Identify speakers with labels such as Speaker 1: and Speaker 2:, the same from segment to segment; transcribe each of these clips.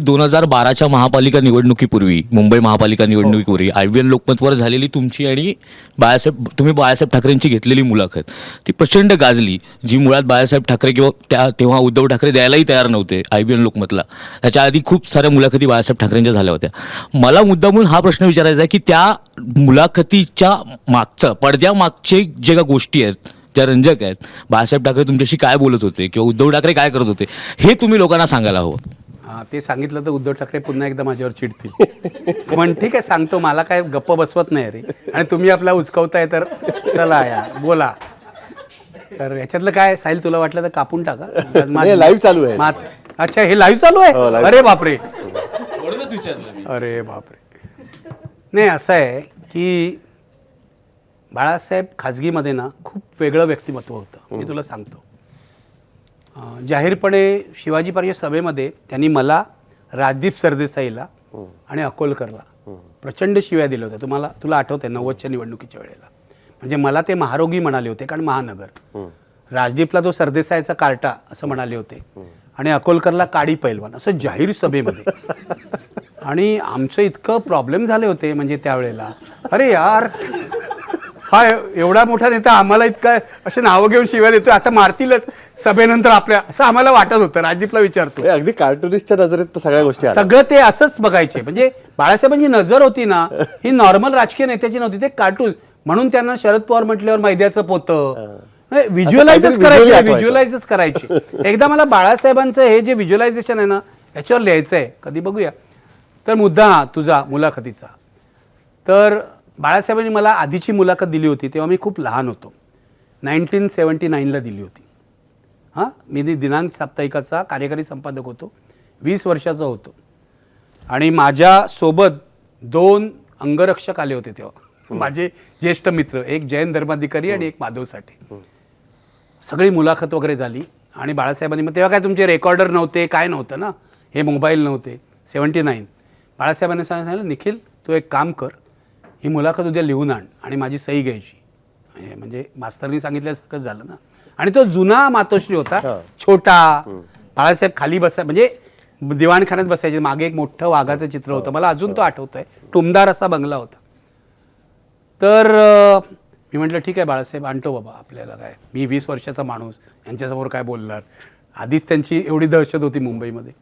Speaker 1: 2012च्या महापालिका निवडणुकीपूर्वी, मुंबई महापालिका निवडणुकीपूर्वी IVN लोकमतवर झालेली तुमची आणि तुम्ही बाळासाहेब ठाकरेंची घेतलेली मुलाखत ती प्रचंड गाजली, जी मुळात बाळासाहेब ठाकरे किंवा तेव्हा उद्धव ठाकरे द्यायलाही तयार नव्हते IVN लोकमतला. त्याच्या आधी खूप साऱ्या मुलाखती बाळासाहेब ठाकरेंच्या झाल्या होत्या. मला मुद्दामून हा प्रश्न विचारायचा आहे की त्या मुलाखतीच्या मागचं, पडद्यामागचे जे काही गोष्टी आहेत ज्या रंजक आहेत, बाळासाहेब ठाकरे तुमच्याशी काय बोलत होते किंवा उद्धव ठाकरे काय करत होते, हे तुम्ही लोकांना सांगायला हवं.
Speaker 2: हां, ते सांगितलं तर उद्धव ठाकरे पुन्हा एकदा माझ्यावर चिडतील. पण ठीक आहे, सांगतो, मला काय गप्प बसवत नाही रे. आणि तुम्ही आपला उचकवताय तर चला या बोला. तर याच्यातलं काय साहिल, तुला वाटलं तर कापून टाका.
Speaker 3: लाईव्ह चालू आहे.
Speaker 2: अच्छा, हे लाईव्ह चालू आहे. अरे बापरे, अरे बापरे. नाही, असं आहे की बाळासाहेब खाजगीमध्ये ना खूप वेगळं व्यक्तिमत्व होतं. मी तुला सांगतो, जाहीरपणे शिवाजी पार्क सभेमध्ये त्यांनी मला, राजदीप सरदेसाईला आणि अकोलकरला प्रचंड शिव्या दिल्या होत्या. तुला आठवतंय 90च्या निवडणुकीच्या वेळेला. म्हणजे मला ते महारोगी म्हणाले होते, कारण महानगर. राजदीपला तो सरदेसाईचा कार्टा असं म्हणाले होते आणि अकोलकरला काडी पैलवान, असं जाहीर सभेमध्ये. आणि आमचं इतकं प्रॉब्लेम झाले होते म्हणजे त्यावेळेला, अरे यार, हा एवढा मोठा नेता आम्हाला इतका असे नावं घेऊन शिव्या देतो, आता मारतीलच सभेनंतर आपल्या, असं आम्हाला वाटत होतं. राजदीपला विचारतो,
Speaker 3: अगदी कार्टुनिस्टच्या नजरेत तर सगळ्या गोष्टी
Speaker 2: सगळं ते असंच बघायचे. म्हणजे बाळासाहेबांची नजर होती ना, ही नॉर्मल राजकीय नेत्याची नव्हती, ते कार्टून. म्हणून त्यांना शरद पवार म्हटल्यावर मैद्याचं पोतं व्हिज्युअलाइजच करायचे. एकदा मला बाळासाहेबांचं हे जे व्हिज्युअलायझेशन आहे ना, याच्यावर लिहायचं आहे, कधी बघूया. तर मुद्दा तुझा मुलाखतीचा, तर बाळासाहेबांनी मला आधीची मुलाखत दिली होती तेव्हा मी खूप लहान होतो. 1979ला दिली होती. हां, मी दिनांक साप्ताहिकाचा कार्यकारी संपादक होतो, 20 वर्षाचा होतो. आणि माझ्यासोबत 2 अंगरक्षक आले होते तेव्हा, माझे ज्येष्ठ मित्र, एक जयंत धर्माधिकारी आणि एक माधव साठे. सगळी मुलाखत वगैरे झाली. आणि बाळासाहेबांनी, मग तेव्हा काय तुमचे रेकॉर्डर नव्हते, काय नव्हतं ना, हे मोबाईल नव्हते. 79 बाळासाहेबांनी सांगितलं, निखिल तू एक काम कर, ही मुलाखत उद्या लिहून आण आणि माझी सही घ्यायची. म्हणजे मास्तरनी सांगितल्यासारखंच झालं ना. आणि तो जुना मातोश्री होता, छोटा. बाळासाहेब खाली म्हणजे दिवाणखान्यात बसायचे, मागे एक मोठं वाघाचं चित्र होतं, मला अजून तो आठवतोय. टुमदार असा बंगला होता. तर मी म्हटलं ठीक आहे बाळासाहेब, आणतो बाबा, आपल्याला काय, मी 20 वर्षाचा माणूस, यांच्यासमोर काय बोलणार. आधीच त्यांची एवढी दहशत होती मुंबईमध्ये.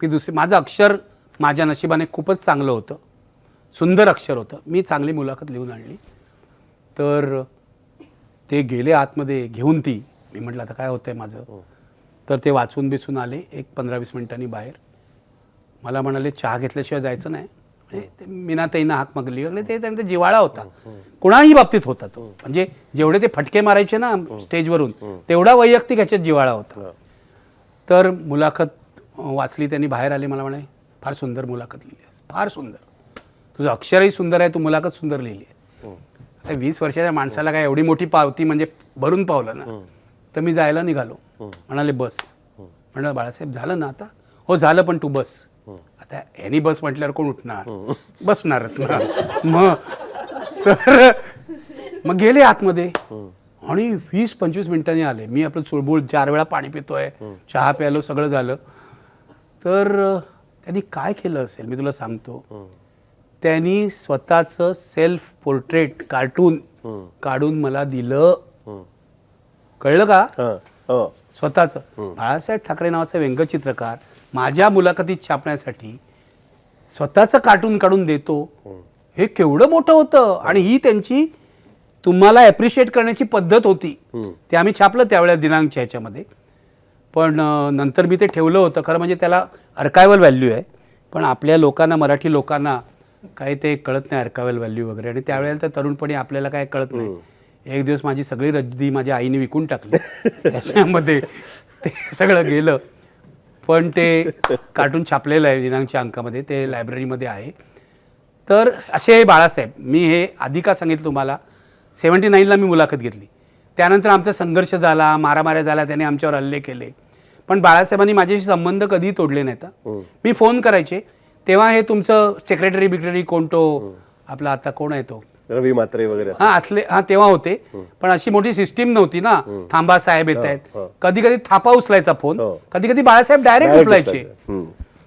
Speaker 2: मी माझं अक्षर माझ्या नशिबाने खूपच चांगलं होतं, सुंदर अक्षर होतं. मी चांगली मुलाखत लिहून आणली. तर ते गेले आतमध्ये घेऊन ती. मी म्हटलं आता काय होतंय माझं. तर ते वाचून बिचून आले, एक 15-20 मिनिटांनी बाहेर. मला म्हणाले चहा घेतल्याशिवाय जायचं नाही. म्हणजे मीनाताईंना हाक मागली वगैरे. ते त्यांचा जिव्हाळा होता, कुणाही बाबतीत होता तो. म्हणजे जेवढे ते फटके मारायचे ना स्टेजवरून, तेवढा वैयक्तिक ह्याच्यात जिव्हाळा होता. तर मुलाखत वाचली, त्यांनी बाहेर आले, मला म्हणाले फार सुंदर मुलाखत लिहिली आहे, फार सुंदर, तुझं अक्षरही सुंदर आहे, तू मुलाखत सुंदर लिहिली आहे. आता 20 वर्षाच्या माणसाला काय एवढी मोठी पावती म्हणजे भरून पावलं ना. तर मी जायला निघालो. म्हणाले बस. म्हणाल बाळासाहेब झालं ना आता. हो झालं, पण तू बस. आता ह्यानी बस म्हटल्यावर कोण उठणार, बसणारच ना. मग गेले आतमध्ये आणि 20-25 मिनिटांनी आले. मी आपलं चुळबुळ 4 वेळा पाणी पितोय, चहा प्यायलो, सगळं झालं. तर त्यांनी काय केलं असेल मी तुला सांगतो. त्यांनी स्वतःचं सेल्फ पोर्ट्रेट कार्टून काढून मला दिलं. कळलं का? स्वतःचं. बाळासाहेब ठाकरे नावाचा व्यंगचित्रकार माझ्या मुलाखतीत छापण्यासाठी स्वतःचं कार्टून काढून देतो, हे केवढं मोठं होतं. आणि ही त्यांची तुम्हाला ॲप्रिशिएट करण्याची पद्धत होती. ते आम्ही छापलं त्यावेळेला दिनांकच्या ह्याच्यामध्ये. पण नंतर मी ते ठेवलं होतं. खरं म्हणजे त्याला अर्कायवल व्हॅल्यू आहे, पण आपल्या लोकांना, मराठी लोकांना काही ते कळत नाही अर्कायवल व्हॅल्यू वगैरे. आणि त्यावेळेला तर तरुणपणी आपल्याला काय कळत नाही. एक दिवस माझी सगळी रद्दी माझ्या आईने विकून टाकली. त्याच्यामध्ये ते सगळं गेलं. पण ते कार्टून छापलेलं आहे दिनांकच्या अंकामध्ये, ते लायब्ररीमध्ये आहे. तर असे बाळासाहेब, मी हे आधी का सांगितलं तुम्हाला, 79ला मी मुलाखत घेतली. त्यानंतर आमचा संघर्ष झाला, मारामाऱ्या झाल्या, त्याने आमच्यावर हल्ले केले. पण बाळासाहेबांनी माझ्याशी संबंध कधीही तोडले नाहीत. मी फोन करायचे तेव्हा, हे तुमचं सेक्रेटरी कोण, तो आपला आता कोण आहे तो,
Speaker 3: रवी म्हात्रे वगैरे,
Speaker 2: तेव्हा होते. पण अशी मोठी सिस्टीम नव्हती ना, थांबा साहेब येत आहेत. कधी कधी थापा उचलायचा फोन, कधी कधी बाळासाहेब डायरेक्ट उचलायचे.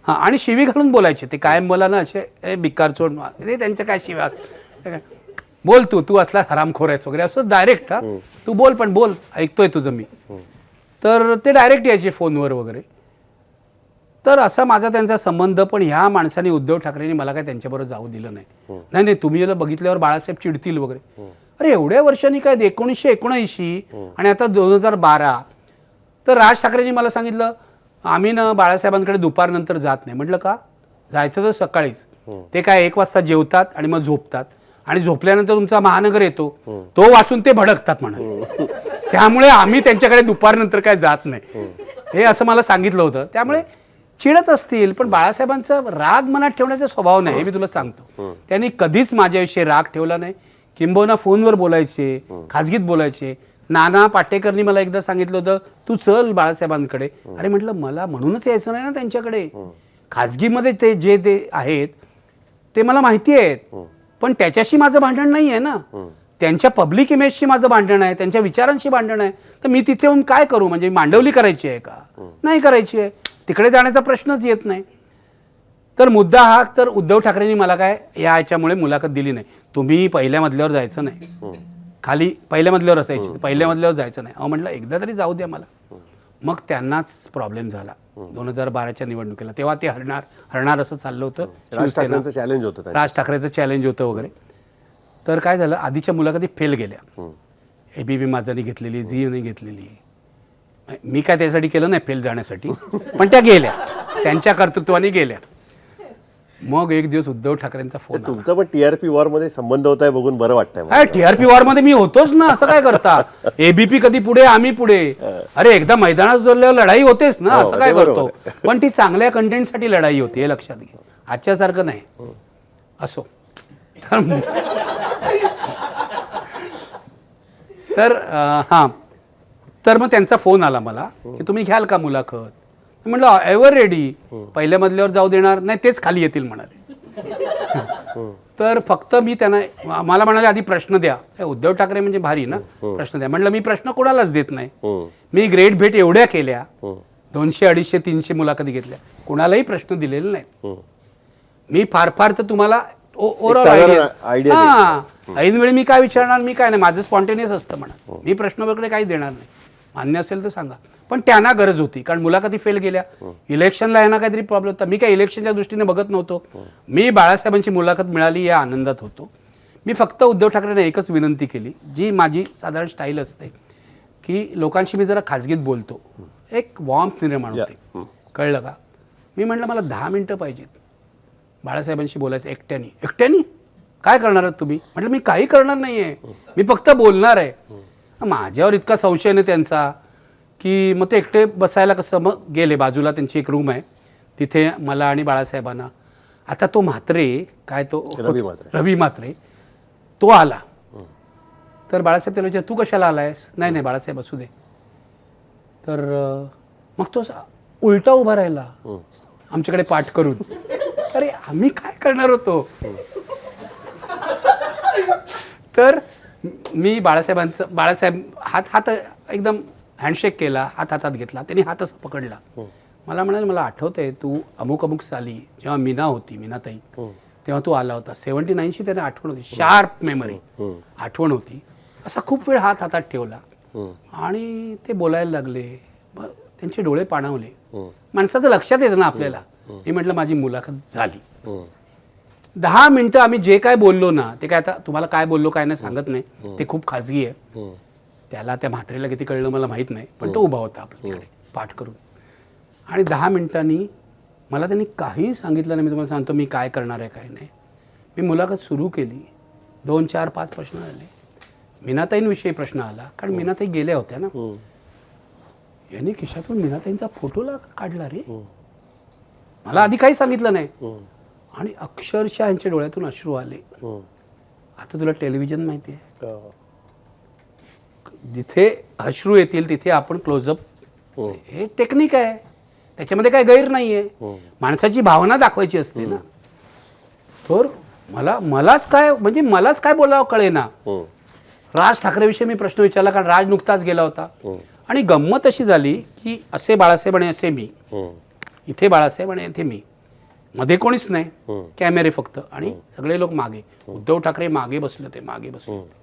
Speaker 2: हां, आणि शिवी घालून बोलायचे ते कायम मला ना असे बिकार चोड रे त्यांच्या काय शिव्या बोल तू असला हरामखोर आहेस वगैरे असं डायरेक्ट. हा तू बोल पण बोल ऐकतोय तुझं मी. तर ते डायरेक्ट यायचे फोनवर वगैरे. तर असा माझा त्यांचा संबंध. पण ह्या माणसाने उद्धव ठाकरेंनी मला काय त्यांच्याबरोबर जाऊ दिलं नाही. नाही तुम्ही याला बघितल्यावर बाळासाहेब चिडतील वगैरे. अरे एवढ्या वर्षांनी काय 1979 आणि आता 2012. तर राज ठाकरेंनी मला सांगितलं आम्ही ना बाळासाहेबांकडे दुपारनंतर जात नाही. म्हटलं का? जायचं तर सकाळीच. ते काय 1 वाजता जेवतात आणि मग झोपतात आणि झोपल्यानंतर तुमचा महानगर येतो तो वाचून ते भडकतात म्हणा. त्यामुळे आम्ही त्यांच्याकडे दुपारनंतर काय जात नाही हे असं मला सांगितलं होतं. त्यामुळे चिडत असतील पण बाळासाहेबांचा राग मनात ठेवण्याचा स्वभाव नाही हे मी तुला सांगतो. त्यांनी कधीच माझ्याविषयी राग ठेवला नाही. किंबहुना फोनवर बोलायचे, खाजगीत बोलायचे. नाना पाटेकरनी मला एकदा सांगितलं होतं तू चल बाळासाहेबांकडे. अरे म्हटलं मला म्हणूनच यायचं नाही ना त्यांच्याकडे. खाजगीमध्ये ते आहेत ते मला माहिती आहेत. पण त्याच्याशी माझं भांडण नाही आहे ना. त्यांच्या पब्लिक इमेजशी माझं भांडण आहे, त्यांच्या विचारांशी भांडण आहे. तर मी तिथे येऊन काय करू? म्हणजे मांडवली करायची आहे का? नाही करायची आहे. तिकडे जाण्याचा प्रश्नच येत नाही. तर मुद्दा हा तर उद्धव ठाकरेंनी मला काय याच्यामुळे मुलाखत दिली नाही. तुम्ही पहिल्या मजल्यावर जायचं नाही, खाली पहिल्या मजल्यावर असायची, पहिल्या मजल्यावर जायचं नाही. म्हटलं एकदा तरी जाऊ द्या मला. मग त्यांनाच प्रॉब्लेम झाला 2012च्या निवडणुकीला. तेव्हा ते हरणार असं चाललं होतं.
Speaker 3: राज ठाकरेंचं चॅलेंज होतं,
Speaker 2: राज ठाकरेचं चॅलेंज होतं वगैरे. तर काय झालं आधीच्या मुलाखती फेल गेल्या. ABP माझानी घेतलेली, झीने घेतलेली. मी काय त्यासाठी केलं नाही फेल जाण्यासाठी, पण त्या गेल्या, त्यांच्या कर्तृत्वाने गेल्या. मग एक दिवस उद्धव ठाकरेंचा फोन.
Speaker 3: तुमचा पण TRP वॉर मध्ये संबंध होत आहे बघून बरं वाटतंय.
Speaker 2: TRP वॉर मध्ये मी होतोच ना. असं काय करता? ABP कधी पुढे आम्ही पुढे. अरे एकदा मैदानात उतरल्यावर लढाई होतेच ना. असं काय करतो? पण ती चांगल्या कंटेंटसाठी लढाई होती हे लक्षात घे. आजच्यासारखं नाही. असो तर हां तर मग त्यांचा फोन आला मला की तुम्ही घ्याल का मुलाखत. म्हटलं एव्हर रेडी. पहिल्या मजल्यावर जाऊ देणार नाही, तेच खाली येतील म्हणाले. तर फक्त मी त्यांना मला म्हणाले आधी प्रश्न द्या. उद्धव ठाकरे म्हणजे भारी ना, प्रश्न द्या. म्हटलं मी प्रश्न कोणालाच देत नाही. मी ग्रेट भेट एवढ्या केल्या, 200, 250, 300 मुलाखती घेतल्या, कोणालाही प्रश्न दिलेले नाही. मी फार तर तुम्हाला ओव्हरऑल आयडिया. ऐनवेळी मी काय विचारणार, मी काय नाही, माझं स्पॉन्टेनियस असतं म्हणा. मी प्रश्न वगैरे काही देणार नाही. मान्य असेल तर सांगा. पण त्यांना गरज होती कारण मुलाखती फेल गेल्या. इलेक्शनला यांना काहीतरी प्रॉब्लेम होता. मी काय इलेक्शनच्या दृष्टीने बघत नव्हतो. मी बाळासाहेबांची मुलाखत मिळाली या आनंदात होतो. मी फक्त उद्धव ठाकरेंना एकच विनंती केली, जी माझी साधारण स्टाईल असते, की लोकांशी मी जरा खाजगीत बोलतो, एक वॉर्मथ निर्माण होते. कळलं का? मी म्हटलं मला 10 मिनिटं पाहिजेत बाळासाहेबांशी बोलायचं एकट्यानी. काय करणार आहात तुम्ही? म्हटलं मी काही करणार नाही आहे, मी फक्त बोलणार आहे. माझ्यावर इतका संशय नाही त्यांचा की मग ते एकटे बसायला कसं. मग गेले बाजूला, त्यांची एक रूम आहे तिथे मला आणि बाळासाहेबांना. आता तो म्हात्रे काय तो रवी म्हात्रे तो आला. तर बाळासाहेब त्याला विचार तू कशाला आलायस? नाही बाळासाहेब असू दे. तर मग तो उलटा उभा राहिला आमच्याकडे पाठ करून. अरे आम्ही काय करणार होतो? तर मी बाळासाहेब हात एकदम हँडशेक केला, हातात घेतला. त्यांनी हात असं पकडला. मला म्हणाले मला आठवतंय तू अमुक साली जेव्हा मीनाताई तेव्हा तू आला होता. 79ची त्याने आठवण होती, शार्प मेमरी आठवण होती. असा खूप वेळ हातात ठेवला आणि ते बोलायला लागले. त्यांचे डोळे पाणावले. माणसाचं लक्षात येतं ना आपल्याला. मी म्हटलं माझी मुलाखत झाली. 10 मिनिटं आम्ही जे काय बोललो ना, ते काय आता तुम्हाला काय बोललो काय नाही सांगत नाही, ते खूप खाजगी आहे. त्याला त्या म्हात्रेला किती कळलं मला माहीत नाही, पण तो उभा होता आपल्याकडे पाठ करून. आणि 10 मिनिटांनी मला त्यांनी काहीही सांगितलं नाही. मी तुम्हाला सांगतो मी काय करणार आहे काय नाही. मी मुलाखत सुरू केली. 2, 4, 5 प्रश्न आले. मीनाताईंविषयी प्रश्न आला कारण मीनाताई गेल्या होत्या ना. यांनी खिशातून मीनाताईंचा फोटो काढला रे. मला आधी काही सांगितलं नाही. आणि अक्षरशः यांच्या डोळ्यातून अश्रू आले. आता तुला टेलिव्हिजन माहिती आहे, जिथे अश्रू येतील तिथे आपण क्लोजअप, हे टेक्निक आहे, त्याच्यामध्ये काय गैर नाही आहे. माणसाची भावना दाखवायची असते ना. तर मलाच काय बोलावं कळेना. राज ठाकरेविषयी मी प्रश्न विचारला कारण राज नुकताच गेला होता. आणि गंमत अशी झाली की असे बाळासाहेब आणि असे मी, इथे बाळासाहेब आणि इथे मी. मध्ये कोणीच नाही, कॅमेरे फक्त, आणि सगळे लोक मागे. उद्धव ठाकरे मागे बसले होते, मागे बसले होते.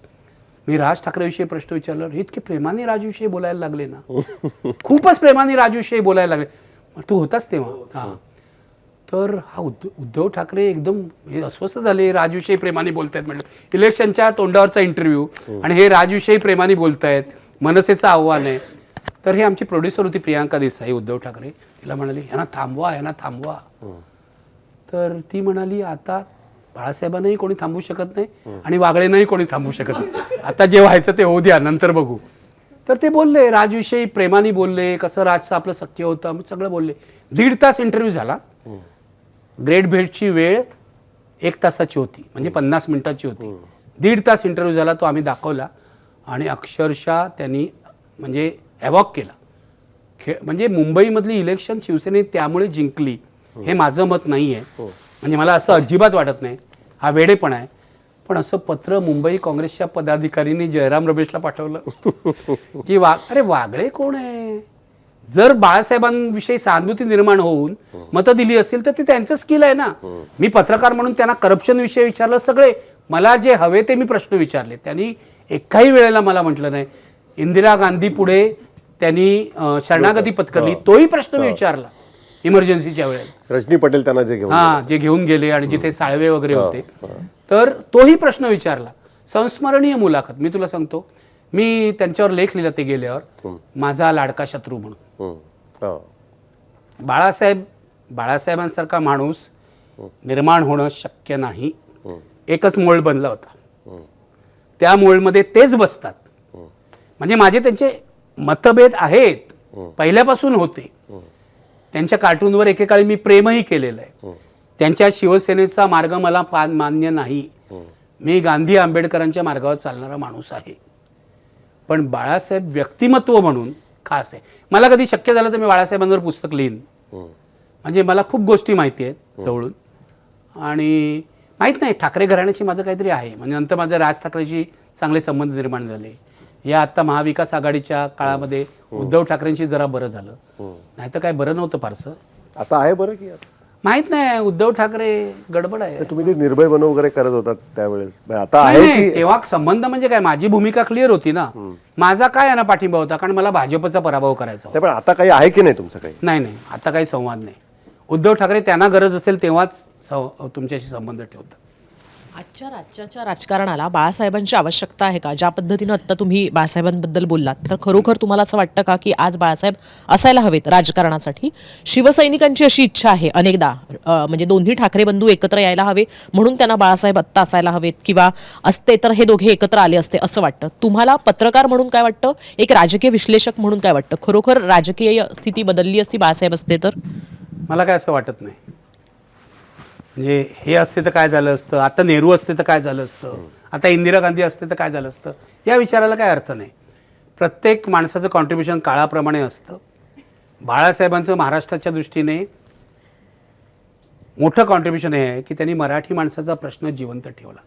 Speaker 2: मी राज ठाकरेविषयी प्रश्न विचारला, हे इतके प्रेमाने राजूविषयी बोलायला लागले ना, खूपच प्रेमाने राजूविषयी बोलायला लागले. तू होताच तेव्हा. हा, तर हा उद्धव ठाकरे एकदम हे अस्वस्थ झाले, राजविषयी प्रेमाने बोलतायत. म्हटलं इलेक्शनच्या तोंडावरचा इंटरव्ह्यू आणि हे राजविषयी प्रेमाने बोलतायत, मनसेचं आव्हान आहे. तर हे आमची प्रोड्युसर होती प्रियांका देसाई, उद्धव ठाकरे, तिला म्हणाली यांना थांबवा, यांना थांबवा. तर ती म्हणाली आता बाळासाहेबांनाही कोणी थांबवू शकत नाही आणि वागळेंनाही कोणी थांबवू शकत नाही, आता जे व्हायचं ते होऊ द्या, नंतर बघू. तर ते बोलले, राजविषयी प्रेमाने बोलले, कसं राजचं आपलं सख्य होतं, आम्ही सगळं बोलले. 1.5 तास इंटरव्ह्यू झाला. ग्रेट भेटची वेळ 1 तासाची होती, म्हणजे 50 मिनिटाची होती. 1.5 तास इंटरव्ह्यू झाला, तो आम्ही दाखवला आणि अक्षरशः त्यांनी म्हणजे अवॉक केला. म्हणजे मुंबईमधली इलेक्शन शिवसेने त्यामुळे जिंकली हे माझं मत नाही आहे, म्हणजे मला असं अजिबात वाटत नाही, हा वेडेपणा आहे. पण असं पत्र मुंबई काँग्रेसच्या पदाधिकाऱ्यांनी जयराम रमेशला पाठवलं की अरे वागळे कोण आहे. जर बाळासाहेबांविषयी सहानुभूती निर्माण होऊन मतं दिली असतील तर ते त्यांचं स्किल आहे ना. मी पत्रकार म्हणून त्यांना करप्शन विषयी विचारलं, सगळे मला जे हवे ते मी प्रश्न विचारले. त्यांनी एकाही वेळेला मला म्हटलं नाही. इंदिरा गांधी पुढे त्यांनी शरणागती पत्करली, तोही प्रश्न मी विचारला इमर्जन्सीच्या वेळेला.
Speaker 3: रजनी पटेल त्यांना जे
Speaker 2: घेऊन गेले आणि जिथे साळवे वगैरे होते, तर तोही प्रश्न विचारला. संस्मरणीय मुलाखत. मी तुला सांगतो, मी त्यांच्यावर लेख लिहिला ते गेल्यावर, माझा लाडका शत्रू म्हणून. बाळासाहेबांसारखा माणूस निर्माण होणं शक्य नाही. एकच मोल्ड बनला होता, त्या मोल्डमध्ये तेच बसतात. म्हणजे माझे त्यांचे मतभेद आहेत, पहिल्यापासून होते. त्यांच्या कार्टूनवर एकेकाळी मी प्रेमही केलेलं आहे. त्यांच्या शिवसेनेचा मार्ग मला मान्य नाही. मी गांधी आंबेडकरांच्या मार्गावर चालणारा माणूस आहे. पण बाळासाहेब व्यक्तिमत्व म्हणून खास आहे. मला कधी शक्य झालं तर मी बाळासाहेबांवर पुस्तक लिहीन, म्हणजे मला खूप गोष्टी माहिती आहेत जवळून. आणि माहीत नाही, ठाकरे घराण्याची माझं काहीतरी आहे. म्हणजे नंतर माझ्या राज ठाकरेशी चांगले संबंध निर्माण झाले. या आता महाविकास आघाडीच्या काळामध्ये उद्धव ठाकरेंशी जरा बरं झालं, नाही तर काय बरं नव्हतं फारसं.
Speaker 3: आता आहे बरं की
Speaker 2: माहित नाही, उद्धव ठाकरे गडबड आहे.
Speaker 3: तुम्ही ते निर्भय बन वगैरे करत होतात त्यावेळेस, आता आहे की
Speaker 2: तेव्हा संबंध म्हणजे काय, माझी भूमिका क्लिअर होती ना. माझा काय यांना पाठिंबा होता, कारण मला भाजपचा पराभव करायचा होता.
Speaker 3: पण आता काही आहे की नाही तुमचं काही?
Speaker 2: नाही, आता काही संवाद नाही. उद्धव ठाकरे त्यांना गरज असेल तेव्हाच तुमच्याशी संबंध ठेवतात.
Speaker 4: आजच्या राज्याच्या राजकारणाला बाळासाहेबांची आवश्यकता आहे का? ज्या पद्धतीनं आत्ता तुम्ही बाळासाहेबांबद्दल बोललात, तर खरोखर तुम्हाला असं वाटतं का की आज बाळासाहेब असायला हवेत राजकारणासाठी? शिवसैनिकांची अशी इच्छा आहे अनेकदा, म्हणजे दोन्ही ठाकरे बंधू एकत्र यायला हवे म्हणून त्यांना बाळासाहेब आत्ता असायला हवेत, किंवा असते तर हे दोघे एकत्र आले असते असं वाटतं. तुम्हाला पत्रकार म्हणून काय वाटतं, एक राजकीय विश्लेषक म्हणून काय वाटतं? खरोखर राजकीय स्थिती बदलली असती बाळासाहेब असते तर?
Speaker 2: मला काय असं वाटत नाही. म्हणजे हे असते तर काय झालं असतं, आता नेहरू असते तर काय झालं असतं, आता इंदिरा गांधी असते तर काय झालं असतं, या विचाराला काय अर्थ नाही. प्रत्येक माणसाचं कॉन्ट्रीब्युशन काळाप्रमाणे असतं. बाळासाहेबांचं महाराष्ट्राच्या दृष्टीने मोठं कॉन्ट्रीब्युशन हे आहे की त्यांनी मराठी माणसाचा प्रश्न जिवंत ठेवला.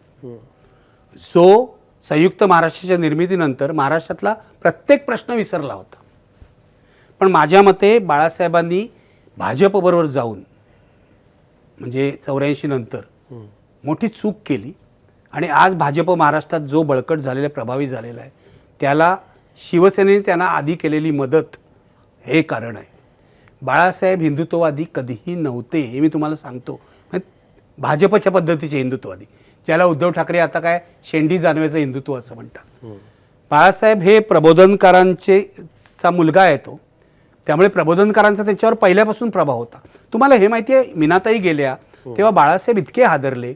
Speaker 2: जो संयुक्त महाराष्ट्राच्या निर्मितीनंतर महाराष्ट्रातला प्रत्येक प्रश्न विसरला होता. पण माझ्या मते बाळासाहेबांनी भाजपबरोबर जाऊन, म्हणजे 84 नंतर मोठी चूक केली. आणि आज भाजप महाराष्ट्रात जो बळकट झालेला, प्रभावी झालेला आहे, त्याला शिवसेनेने त्यांना आधी केलेली मदत हे कारण आहे. बाळासाहेब हिंदुत्ववादी कधीही नव्हते, हे मी तुम्हाला सांगतो. भाजपच्या पद्धतीचे हिंदुत्ववादी, ज्याला उद्धव ठाकरे आता काय शेंडी जानवेचं हिंदुत्व असं म्हणतात. बाळासाहेब हे प्रबोधनकारांचा मुलगा आहे तो, त्यामुळे प्रबोधनकारांचा त्यांच्यावर पहिल्यापासून प्रभाव होता. तुम्हाला हे माहिती आहे, मीनाताई गेल्या तेव्हा बाळासाहेब इतके हादरले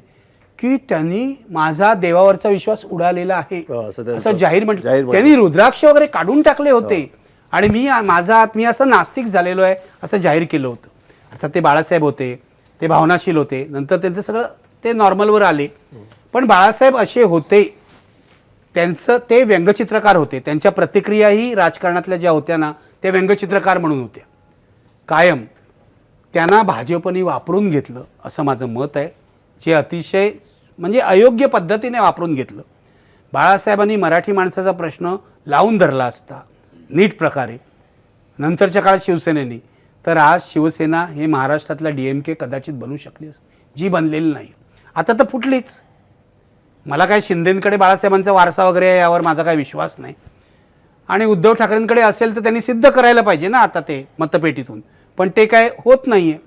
Speaker 2: की त्यांनी माझा देवावरचा विश्वास उडालेला आहे असं जाहीर म्हटलं. त्यांनी रुद्राक्ष वगैरे काढून टाकले होते आणि मी असं नास्तिक झालेलो आहे असं जाहीर केलं होतं. आता ते बाळासाहेब होते, ते भावनाशील होते, नंतर त्यांचं सगळं ते नॉर्मलवर आले. पण बाळासाहेब असे होते, त्यांचं ते व्यंगचित्रकार होते. त्यांच्या प्रतिक्रियाही राजकारणातल्या ज्या होत्या ना, ते व्यंगचित्रकार म्हणून होत्या कायम. त्यांना भाजपने वापरून घेतलं असं माझं मत आहे, जे अतिशय म्हणजे अयोग्य पद्धतीने वापरून घेतलं. बाळासाहेबांनी मराठी माणसाचा प्रश्न लावून धरला असता नीट प्रकारे, नंतरच्या काळात शिवसेनेने, तर आज शिवसेना हे महाराष्ट्रातला DMK कदाचित बनू शकली असती, जी बनलेली नाही. आता तर फुटलीच. मला काय शिंदेंकडे बाळासाहेबांचा वारसा वगैरे आहे यावर माझा काय विश्वास नाही, आणि उद्धव ठाकरेंकडे असेल तर त्यांनी सिद्ध करायला पाहिजे ना आता ते मतपेटीतून, पण ते काय होत नाही आहे.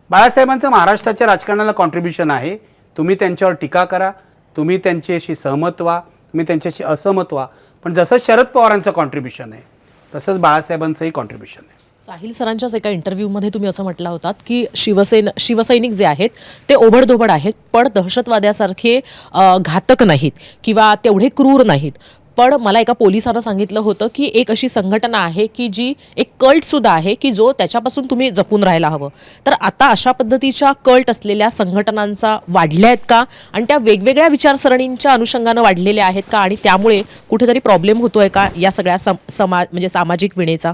Speaker 2: बाळासाहेबांचं महाराष्ट्राच्या राजकारणाला कॉन्ट्रीब्युशन आहे. तुम्ही त्यांच्यावर टीका करा, तुम्ही त्यांच्याशी सहमत व्हा, तुम्ही त्यांच्याशी असहमत व्हा, पण जसं शरद पवारांचं कॉन्ट्रीब्युशन आहे तसंच बाळासाहेबांचंही कॉन्ट्रीब्युशन आहे.
Speaker 4: साहिल सरांच्याच एका इंटरव्ह्यूमध्ये तुम्ही असं म्हटलं होतात की शिवसैनिक जे आहेत ते ओबडधोबड आहेत, पण दहशतवाद्यासारखे घातक नाहीत किंवा तेवढे क्रूर नाहीत. पण मला एका पोलिसानं सांगितलं होतं की एक अशी संघटना आहे की जी एक कल्टसुद्धा आहे की जो त्याच्यापासून तुम्ही जपून राहायला हवं. तर आता अशा पद्धतीच्या कल्ट असलेल्या संघटनांचा वाढल्या आहेत का, आणि त्या वेगवेगळ्या विचारसरणींच्या अनुषंगानं वाढलेल्या आहेत का, आणि त्यामुळे कुठेतरी प्रॉब्लेम होतोय का या सगळ्या म्हणजे सामाजिक विणेचा?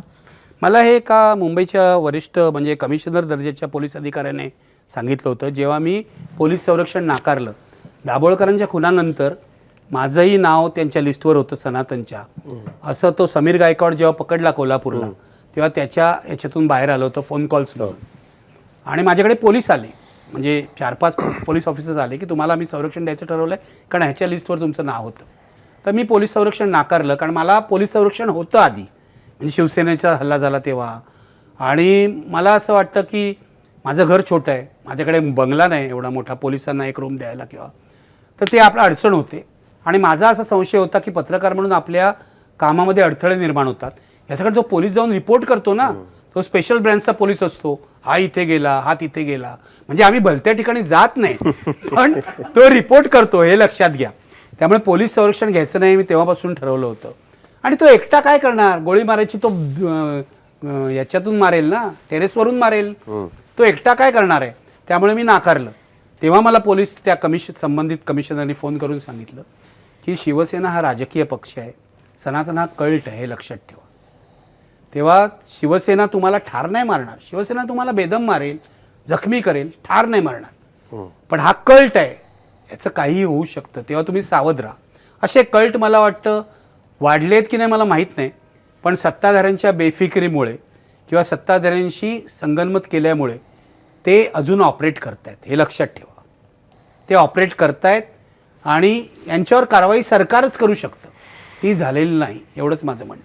Speaker 2: मला हे एका मुंबईच्या वरिष्ठ म्हणजे कमिशनर दर्जाच्या पोलीस अधिकाऱ्याने सांगितलं होतं. जेव्हा मी पोलीस संरक्षण नाकारलं, दाभोळकरांच्या खुनानंतर माझंही नाव त्यांच्या लिस्टवर होतं सनातनच्या, असं तो समीर गायकवाड जेव्हा पकडला कोल्हापूरला तेव्हा त्याच्या याच्यातून बाहेर आलं होतं फोन कॉल्सवर, आणि माझ्याकडे पोलीस आले, म्हणजे 4-5 पोलीस ऑफिसर्स आले की तुम्हाला आम्ही संरक्षण द्यायचं ठरवलं आहे कारण ह्याच्या लिस्टवर तुमचं नाव होतं. तर मी पोलीस संरक्षण नाकारलं, कारण मला पोलीस संरक्षण होतं आधी, म्हणजे शिवसेनेचा हल्ला झाला तेव्हा, आणि मला असं वाटतं की माझं घर छोटं आहे, माझ्याकडे बंगला नाही एवढा मोठा पोलिसांना एक रूम द्यायला किंवा, तर ते आपलं अडचण होते. आणि माझा असा संशय होता की पत्रकार म्हणून आपल्या कामामध्ये अडथळे निर्माण होतात. याच्याकडे जो पोलीस जाऊन रिपोर्ट करतो ना, तो स्पेशल ब्रँचचा पोलीस असतो, हा इथे गेला, हा तिथे गेला, म्हणजे आम्ही भलत्या ठिकाणी जात नाही पण तो रिपोर्ट करतो, हे लक्षात घ्या. त्यामुळे पोलीस संरक्षण घ्यायचं नाही मी तेव्हापासून ठरवलं होतं. आणि तो एकटा काय करणार, गोळी मारायची तो याच्यातून मारेल ना, टेरेसवरून मारेल, तो एकटा काय करणार आहे. त्यामुळे मी नाकारलं. तेव्हा मला पोलीस त्या संबंधित कमिशनरनी फोन करून सांगितलं की शिवसेना हा राजकीय पक्ष आहे, सनातन हा कल्ट आहे, हे लक्षात ठेवा. तेव्हा शिवसेना तुम्हाला ठार नाही मारणार, शिवसेना तुम्हाला बेदम मारेल, जखमी करेल, ठार नाही मारणार, पण हा कल्ट आहे, याचं काहीही होऊ शकतं, तेव्हा तुम्ही सावध राहा. असे कल्ट मला वाटतं वाढलेत की नाही मला माहीत नाही, पण सत्ताधाऱ्यांच्या बेफिकिरीमुळे किंवा सत्ताधाऱ्यांशी संगनमत केल्यामुळे ते अजून ऑपरेट करतायत, हे लक्षात ठेवा. ते ऑपरेट करतायत आणि यांच्यावर कारवाई सरकारच करू शकतं, ती झालेली नाही, एवढंच माझं म्हणणं.